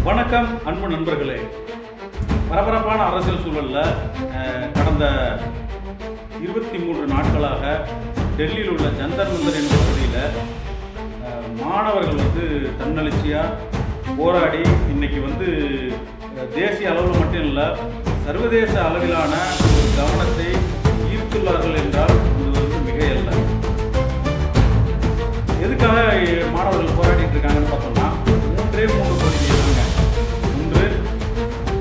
வணக்கம் அன்பு நண்பர்களே. பரபரப்பான அரசியல் சூழலில் கடந்த 23 நாட்களாக டெல்லியில் உள்ள ஜந்தர் மந்தர் என்ற பகுதியில் மாணவர்கள் தன்னெழுச்சியாக போராடி இன்னைக்கு தேசிய அளவில் மட்டும் இல்லை, சர்வதேச அளவிலான ஒரு கவனத்தை ஈர்த்துள்ளார்கள் என்றால் அது மிகையல்ல. எதுக்காக மாணவர்கள் போராடிட்டு இருக்காங்கன்னு பார்த்தோம்னா, மூன்று கோரிக்கை. ஒன்று,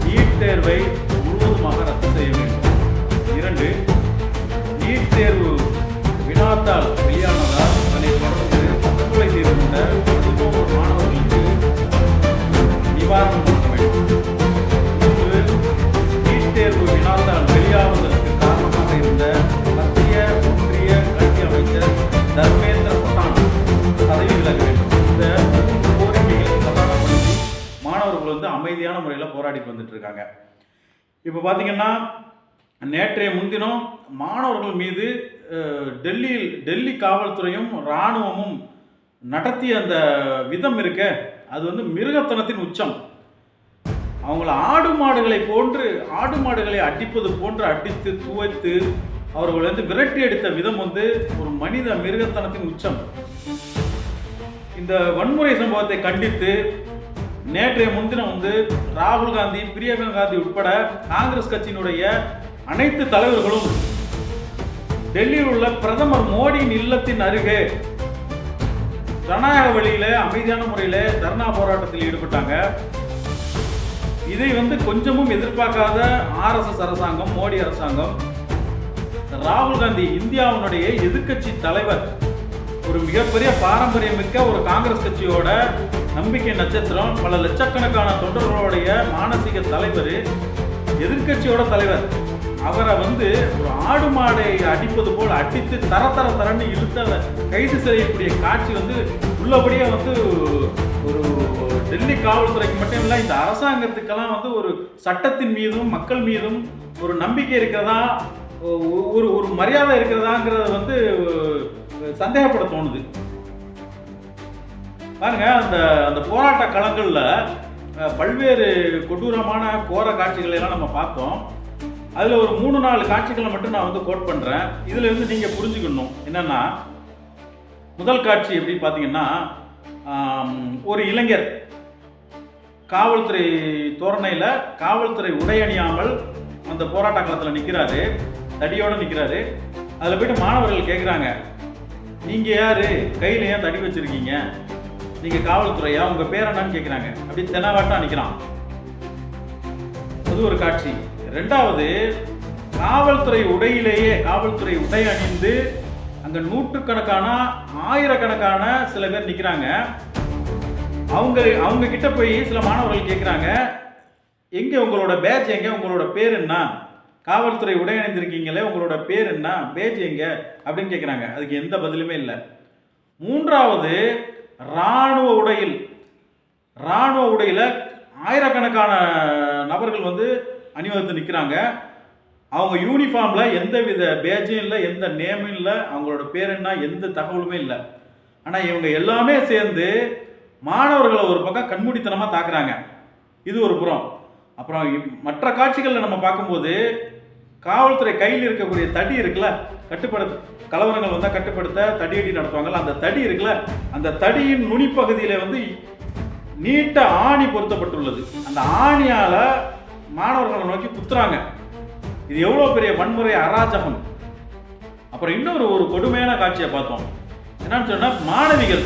நீட் தேர்வை முழுவதுமாக ரத்து செய்ய வேண்டும். 2, நீட் தேர்வு வினாத்தால் வெளியானதால் அதனை தொடர்ந்து தற்கொலை செய்து கொண்ட 13 மாணவர்களுக்கு நிவாரணம் கொடுக்க வேண்டும். 3, நீட் தேர்வு வினாத்தால் வெளியாவதற்கு காரணமாக இருந்த மத்திய ஒன்றிய கல்வி அமைச்சர் தர்மேந்திர பிரதான் பதவி விலக வேண்டும். இந்த 3 கோரிக்கைகள் பிரதானப்படுத்தி மாணவர்கள் அமைதியான முறையில் போராடிட்டு வந்துட்டு இருக்காங்க. இப்போ பார்த்தீங்கன்னா, நேற்றைய முன்தினம் மாணவர்கள் மீது டெல்லி காவல்துறையும் இராணுவமும் நடத்திய அந்த விதம் இருக்க, அது மிருகத்தனத்தின் உச்சம். அவங்கள ஆடு மாடுகளை அடிப்பது போன்று அடித்து துவைத்து அவர்கள் விரட்டி அடித்த விதம் ஒரு மனித மிருகத்தனத்தின் உச்சம். இந்த வன்முறை சம்பவத்தை கண்டித்து நேற்றைய முன்தினம் ராகுல் காந்தி, பிரியங்கா காந்தி உட்பட காங்கிரஸ் கட்சியினுடைய அனைத்து தலைவர்களும் டெல்லியில் உள்ள பிரதமர் மோடியின் இல்லத்தின் அருகே ஜனநாயக வழியில அமைதியான முறையில் தர்ணா போராட்டத்தில் ஈடுபட்டாங்க. இதை கொஞ்சமும் எதிர்பார்க்காத RSS அரசாங்கம், மோடி அரசாங்கம், ராகுல் காந்தி இந்தியாவினுடைய எதிர்கட்சி தலைவர், ஒரு மிகப்பெரிய பாரம்பரியமிக்க ஒரு காங்கிரஸ் கட்சியோட நம்பிக்கை நட்சத்திரம், பல லட்சக்கணக்கான தொண்டர்களுடைய மானசீக தலைவர், எதிர்கட்சியோட தலைவர், அவரை ஒரு ஆடு மாடை அடிப்பது போல் அடித்து தரன்னு இழுத்து அதை கைது செய்யக்கூடிய காட்சி உள்ளபடியே ஒரு டெல்லி காவல்துறைக்கு மட்டும் இல்லை, இந்த அரசாங்கத்துக்கெல்லாம் ஒரு சட்டத்தின் மீதும் மக்கள் மீதும் ஒரு நம்பிக்கை இருக்கிறதா, ஒரு மரியாதை இருக்கிறதாங்கிறத சந்தேகப்பட தோணுது. பாருங்க, அந்த போராட்ட களங்கள்ல பல்வேறு கொடூரமான கோர காட்சிகளை எல்லாம் நம்ம பார்த்தோம். அதுல ஒரு 3-4 காட்சிகளை மட்டும் நான் கோட் பண்றேன். இதுல நீங்க புரிஞ்சுக்கணும் என்னன்னா, முதல் காட்சி எப்படி பாத்தீங்கன்னா, ஒரு இளைஞர் காவல்துறை தோரணையில காவல்துறை உடை அணியாமல் அந்த போராட்ட களத்துல நிக்கிறாரு, தடியோட நிக்கிறாரு. அதுல போயிட்டு மாணவர்கள் கேட்குறாங்க, நீங்க யாரு, கையில ஏன் தடி வச்சிருக்கீங்க, நீங்க காவல்துறையா, உங்க பேர் என்னன்னு கேட்குறாங்க. அப்படி தெனாவாட்டா நிக்கிறான். அது ஒரு காட்சி. 2வது, காவல்துறை உடையிலேயே, காவல்துறை உடை அணிந்து அங்க நூற்றுக்கணக்கான ஆயிரக்கணக்கான சில பேர் நிக்கிறாங்க. அவங்க கிட்ட போய் சில மாணவர்கள் கேட்குறாங்க, எங்க உங்களோட பேட்ச் எங்க, உங்களோட பேர் என்ன, காவல்துறை உடை அணிந்திருக்கீங்களே, உங்களோட பேர் என்ன, பேட்ச் எங்க அப்படின்னு கேட்குறாங்க. அதுக்கு எந்த பதிலுமே இல்லை. 3வது, இராணுவ உடையில ஆயிரக்கணக்கான நபர்கள் அணிவகுத்து நிற்கிறாங்க. அவங்க யூனிஃபார்ம்ல எந்தவித பேட்சும் இல்லை, எந்த நேமும் இல்லை, அவங்களோட பேர் என்ன, எந்த தகவலுமே இல்லை. ஆனால் இவங்க எல்லாமே சேர்ந்து மாணவர்களை ஒரு பக்கம் கண்மூடித்தனமாக தாக்குறாங்க. இது ஒரு புறம். அப்புறம் மற்ற காட்சிகளில் நம்ம பார்க்கும்போது, காவல்துறை கையில் இருக்கக்கூடிய தடி இருக்குல்ல, கலவரங்கள் வந்தால் கட்டுப்படுத்த தடியடி நடத்துவாங்கல்ல, அந்த தடி இருக்குல்ல, அந்த தடியின் நுனிப்பகுதியில் நீட்ட ஆணி பொருத்தப்பட்டுள்ளது. அந்த ஆணியால மாணவர்களை நோக்கி குத்துறாங்க. இது எவ்வளோ பெரிய வன்முறை, அராஜகம். அப்புறம் இன்னொரு கொடுமையான காட்சியை பார்த்தோம். என்னன்னு சொன்னா, மாணவிகள்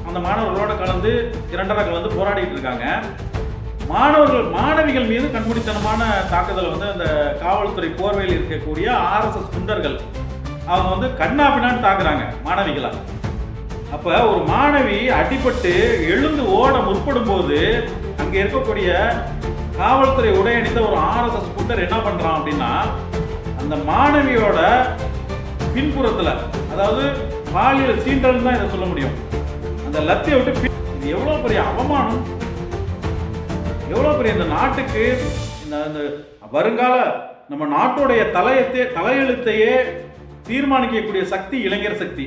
அந்த மாணவர்களோட கலந்து 2 கலந்து போராடிட்டு இருக்காங்க. மாணவிகள் மீது கண்மூடித்தனமான தாக்குதல் அந்த காவல்துறை போர்வையில் இருக்கக்கூடிய RSS குண்டர்கள் அவங்க கண்ணாபின்னான்னு தாக்குறாங்க மாணவிகளா. அப்ப ஒரு மாணவி அடிபட்டு எழுந்து ஓட முற்படும் போது அங்க இருக்கக்கூடிய காவல்துறை உடை அணிந்த ஒரு RSS குண்டர் என்ன பண்றான் அப்படின்னா, அந்த மாணவியோட பின்புறத்துல, அதாவது பாலியல் சீண்டல் தான் இதை சொல்ல முடியும், அந்த லத்தியை விட்டு, இது எவ்வளவு பெரிய அவமானம், எவ்வளவு பெரிய இந்த நாட்டுக்கு, இந்த வருங்கால நம்ம நாட்டுடைய தலையெழுத்தையே தீர்மானிக்கக்கூடிய சக்தி இளைஞர் சக்தி,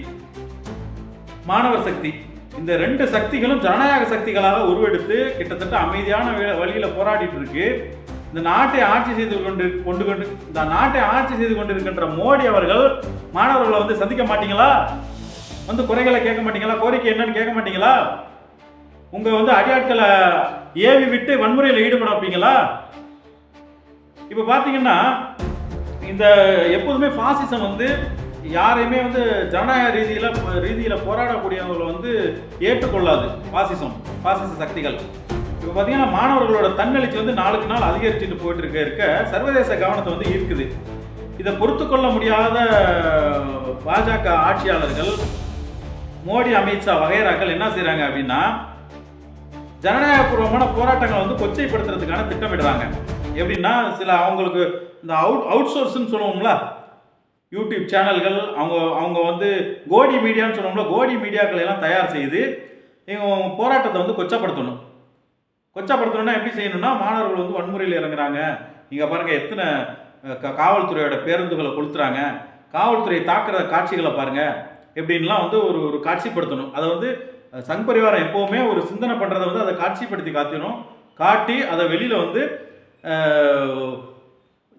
மாணவர் சக்தி. இந்த ரெண்டு சக்திகளும் ஜனநாயக சக்திகளாக உருவெடுத்து கிட்டத்தட்ட அமைதியான வழியில போராடிட்டு இருக்கு. இந்த நாட்டை ஆட்சி செய்து கொண்டிருக்கின்ற மோடி அவர்கள் மாணவர்களை வந்து சந்திக்க மாட்டீங்களா? வந்து குறைகளை கேட்க மாட்டீங்களா? கோரிக்கை என்னன்னு கேட்க மாட்டீங்களா? உங்க வந்து அடியாட்களை ஏவி விட்டு வன்முறையில் ஈடுபட வைப்பீங்களா? இப்ப பாத்தீங்கன்னா இந்த எப்போதுமே பாசிசம் வந்து யாரையுமே வந்து ஜனநாயக ரீதியில போராடக்கூடியவங்களை வந்து ஏற்றுக்கொள்ளாது. பாசிச சக்திகள் இப்போ பார்த்தீங்கன்னா மாணவர்களோட தன்னெழுச்சி வந்து நாளுக்கு நாள் அதிகரிச்சுட்டு போயிட்டு இருக்க சர்வதேச கவனத்தை வந்து ஈர்க்குது. இதை பொறுத்து கொள்ள முடியாத பாஜக ஆட்சியாளர்கள், மோடி, அமித்ஷா வகைராக்கள் என்ன செய்யறாங்க அப்படின்னா, ஜனநாயகபூர்வமான போராட்டங்களை வந்து கொச்சைப்படுத்துறதுக்கான திட்டமிடுறாங்க. எப்படின்னா, சில அவங்களுக்கு இந்த அவுட் சோர்ஸ்ன்னு சொல்லுவோம்ல, யூடியூப் சேனல்கள், அவங்க வந்து கோடி மீடியான்னு சொல்லுவோம்ல, கோடி மீடியாக்களை எல்லாம் தயார் செய்து இவங்க போராட்டத்தை வந்து கொச்சப்படுத்தணும்னா எப்படி செய்யணும்னா, மாணவர்கள் வந்து வன்முறையில் இறங்குறாங்க, இங்கே பாருங்க எத்தனை காவல்துறையோட பேருந்துகளை கொளுத்துறாங்க, காவல்துறையை தாக்குற காட்சிகளை பாருங்க எப்படின்லாம் வந்து ஒரு காட்சிப்படுத்தணும். அதை வந்து சங் பரிவாரம் எப்போவுமே ஒரு சிந்தனை பண்ணுறதை வந்து அதை காட்சிப்படுத்தி காட்டி அதை வெளியில் வந்து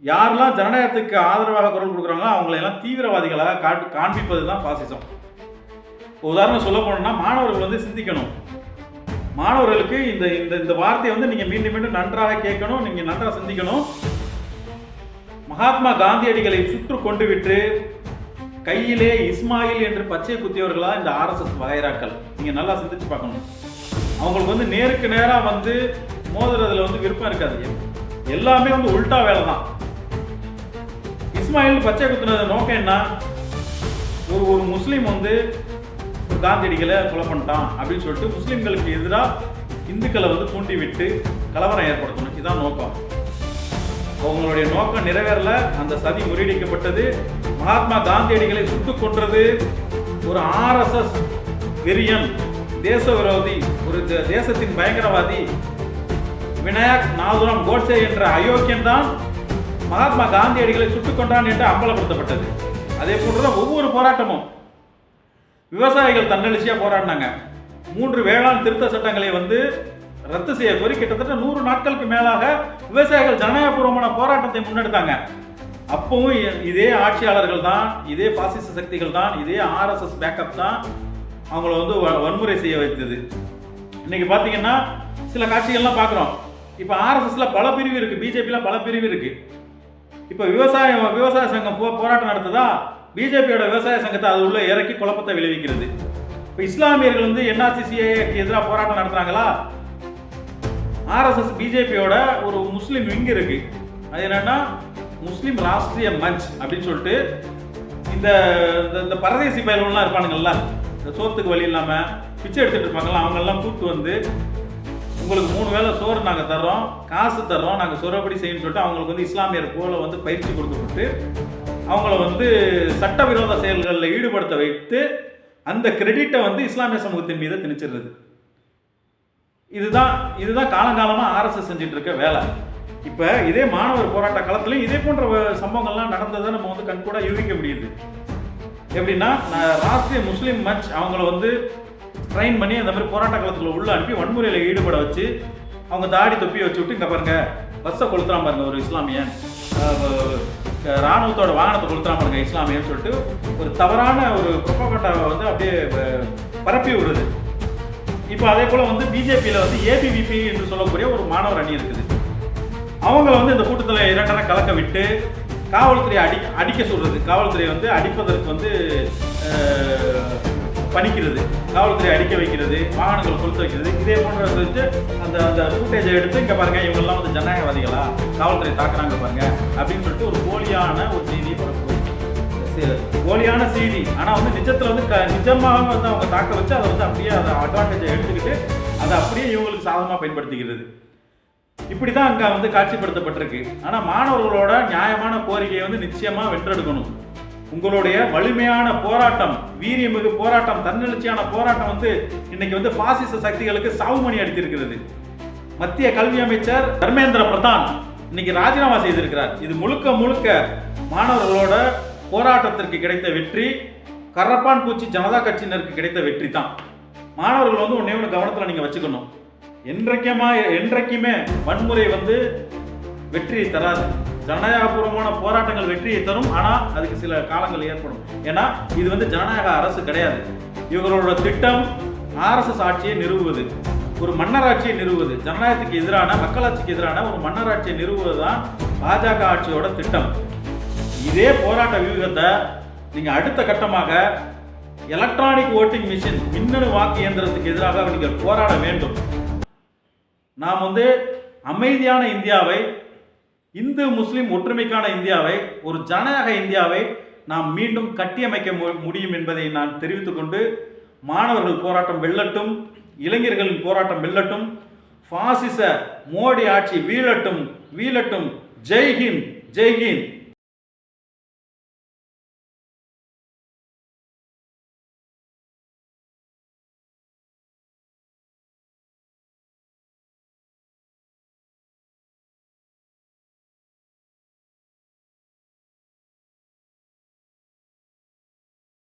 யாரெல்லாம் ஜனநாயகத்துக்கு ஆதரவாக குரல் கொடுக்குறாங்களோ அவங்களையெல்லாம் தீவிரவாதிகளாக காண்பிப்பது தான் பாசிசம். உதாரணம் சொல்ல போனோம்னா, மாணவர்கள் வந்து சிந்திக்கணும். மாணவர்களுக்கு இந்த இந்த வார்த்தையை வந்து நீங்க மீண்டும் மீண்டும் நன்றாக கேட்கணும், நீங்க நன்றாக சிந்திக்கணும். மகாத்மா காந்தியடிகளை சுற்று கொண்டு விட்டு கையிலே இஸ்மாயில் என்று பச்சை குத்தியவர்களா இந்த RSS வகைராக்கள். நீங்க நல்லா சிந்திச்சு பார்க்கணும். அவங்களுக்கு வந்து நேருக்கு நேராக வந்து மோதுறதுல வந்து விருப்பம் இருக்காது. எல்லாமே வந்து உல்டா வேலை தான். இஸ்மாயில் பச்சை குத்துனது நோக்கம் என்ன? ஒரு முஸ்லீம் வந்து காந்தியடிகளை கொலை பண்ணிட்டான் அப்படின்னு சொல்லிட்டு முஸ்லீம்களுக்கு எதிராக இந்துக்களை வந்து தூண்டி விட்டு கலவரம் ஏற்படுத்தணும். இதுதான் நோக்கம். அவங்களுடைய நோக்கம் நிறைவேறல. அந்த சதி முறியடிக்கப்பட்டது. மகாத்மா காந்தியடிகளை சுட்டுக் கொன்றது ஒரு RSS வெறியன், தேச விரோதி, ஒரு தேசத்தின் பயங்கரவாதி விநாயக் நாதுராம் கோட்சே என்ற அயோக்கியன் தான் மகாத்மா காந்தியடிகளை சுட்டுக் கொண்டான் என்று அம்பலப்படுத்தப்பட்டது. அதே போன்றுதான் ஒவ்வொரு போராட்டமும். விவசாயிகள் தன்னெழுச்சியா போராடினாங்க. 3 வேளாண் திருத்த சட்டங்களை வந்து ரத்து செய்ய கோரி கிட்டத்தட்ட 100 நாட்களுக்கு மேலாக விவசாயிகள் ஜனநாயகபூர்வமான போராட்டத்தை முன்னெடுத்தாங்க. அப்பவும் இதே ஆட்சியாளர்கள் தான், இதே பாசிச சக்திகள் தான், இதே RSS பேக்கப் தான் அவங்கள வந்து வன்முறை செய்ய வைத்தது. இன்னைக்கு பார்த்தீங்கன்னா சில காட்சிகள்லாம் பார்க்குறோம். இப்போ RSSல பல பிரிவு இருக்கு, பிஜேபியில் பல பிரிவு இருக்கு. இப்போ விவசாய சங்கம் போராட்டம் நடத்துதா, பிஜேபியோட விவசாய சங்கத்தை அது உள்ள இறக்கி குழப்பத்தை விளைவிக்கிறது. இப்போ இஸ்லாமியர்கள் வந்து NRCCAக்கு எதிராக போராட்டம் நடத்துறாங்களா? RSS பிஜேபியோட ஒரு முஸ்லீம் விங் இருக்கு. அது என்னன்னா முஸ்லீம் ராஷ்ட்ரிய மஞ்ச் அப்படின்னு சொல்லிட்டு இந்த பரதேசி பயல்கள்லாம் இருப்பானுங்கல்ல, இந்த சோத்துக்கு வழி இல்லாமல் பிச்சை எடுத்துட்டு இருப்பாங்கல்ல, அவங்கெல்லாம் கூப்பிட்டு வந்து உங்களுக்கு 3 வேளை சோறு நாங்கள் தர்றோம், காசு தர்றோம், நாங்கள் சொல்றபடி செய்யணும்னு சொல்லிட்டு அவங்களுக்கு வந்து இஸ்லாமியர் போல வந்து பயிற்சி கொடுத்துட்டு அவங்கள வந்து சட்டவிரோத செயல்களில் ஈடுபடுத்த வைத்து அந்த கிரெடிட்டை வந்து இஸ்லாமிய சமூகத்தின் மீது திணிச்சிடுறது. இதுதான் காலங்காலமாக RSS செஞ்சுட்டு இருக்க வேலை. இப்போ இதே மாணவர் போராட்ட காலத்துலையும் இதே போன்ற சம்பவங்கள்லாம் நடந்ததை நம்ம வந்து கண்கூட யூகிக்க முடியுது. எப்படின்னா, ராஷ்ட்ரிய முஸ்லீம் மஞ்ச் அவங்கள வந்து ட்ரெயின் பண்ணி அந்த மாதிரி போராட்ட காலத்தில் உள்ள அனுப்பி வன்முறையில் ஈடுபட வச்சு அவங்க தாடி தொப்பி வச்சு விட்டு, இங்கே பாருங்க பஸ்ஸை கொளுத்துறான் பாருங்க ஒரு இஸ்லாமியன், ராணுவத்தோட வாகனத்தை கொளுத்துறான் பாருங்க இஸ்லாமியன்னு சொல்லிட்டு ஒரு தவறான ஒரு ப்ரொபகண்டாவை வந்து அப்படியே பரப்பி விடுறது. இப்போ அதே போல் வந்து பிஜேபியில் வந்து ABVP என்று சொல்லக்கூடிய ஒரு மாணவர் அணி இருக்குது. அவங்க வந்து இந்த கூட்டத்தில் இரண்டரை கலக்க விட்டு காவல்துறையை அடிக்க சொல்றது, காவல்துறை வந்து அடிப்பதற்கு வந்து பணிக்கிறது, காவல்துறை அடிக்க வைக்கிறது, வாகனங்கள் கொளுத்து வைக்கிறது, இதே போன்ற வச்சு அந்த ஃபுட்டேஜை எடுத்து இங்கே பாருங்க இவங்கெல்லாம் வந்து ஜனநாயகவாதிகளா, காவல்துறை தாக்குறாங்க பாருங்க அப்படின்னு சொல்லிட்டு ஒரு போலியான ஒரு செய்தியை பரப்புறது. போலியான செய்தி, ஆனால் வந்து நிஜத்தில் வந்து நிஜமாக வந்து அவங்க தாக்க வச்சு அதை வந்து அப்படியே அதை அட்வான்டேஜை எடுத்துக்கிட்டு அதை அப்படியே இவங்களுக்கு சாதகமாக பயன்படுத்திக்கிறது. இப்படி தான் அங்கே வந்து காட்சிப்படுத்தப்பட்டிருக்கு. ஆனால் மாணவர்களோட நியாயமான கோரிக்கையை வந்து நிச்சயமாக வென்றெடுக்கணும். உங்களுடைய வலிமையான போராட்டம், வீரியமிகு போராட்டம், தன்னெழுச்சியான போராட்டம் வந்து இன்னைக்கு வந்து பாசிச சக்திகளுக்கு சாவுமணி அடித்திருக்கிறது. மத்திய கல்வி அமைச்சர் தர்மேந்திர பிரதான் இன்னைக்கு ராஜினாமா செய்திருக்கிறார். இது முழுக்க மாணவர்களோட போராட்டத்திற்கு கிடைத்த வெற்றி, கரப்பான் பூச்சி ஜனதா கட்சியினருக்கு கிடைத்த வெற்றி தான். மாணவர்கள் வந்து ஒண்ணே ஒன்று கவனத்தில் நீங்கள் வச்சுக்கணும். என்றைக்குமே வன்முறை வந்து வெற்றியை தராது. ஜனநாயகபூர்வமான போராட்டங்கள் வெற்றியை தரும், ஆனால் அதுக்கு சில காலங்கள் ஏற்படும். ஏன்னா இது வந்து ஜனநாயக அரசு கிடையாது. இவர்களோட திட்டம் RSS ஆட்சியை நிறுவுவது, ஒரு மன்னராட்சியை நிறுவுவது, ஜனநாயகத்துக்கு எதிரான மக்களாட்சிக்கு எதிரான ஒரு மன்னராட்சியை நிறுவுவது தான் பாஜக ஆட்சியோட திட்டம். இதே போராட்ட வியூகத்தை நீங்கள் அடுத்த கட்டமாக எலக்ட்ரானிக் ஓட்டிங் மிஷின், மின்னணு வாக்கு இயந்திரத்துக்கு எதிராக நீங்கள் போராட வேண்டும். நாம் வந்து அமைதியான இந்தியாவை, இந்து முஸ்லிம் ஒற்றுமைக்கான இந்தியாவை, ஒரு ஜனநாயக இந்தியாவை நாம் மீண்டும் கட்டியமைக்க முடியும் என்பதை நான் தெரிவித்துக் கொண்டு, மாணவர்கள் போராட்டம் வெல்லட்டும், இளைஞர்களின் போராட்டம் வெல்லட்டும், பாசிச மோடி ஆட்சி வீழட்டும் வீழட்டும். ஜெய்ஹிந்த், ஜெய்ஹிந்த்.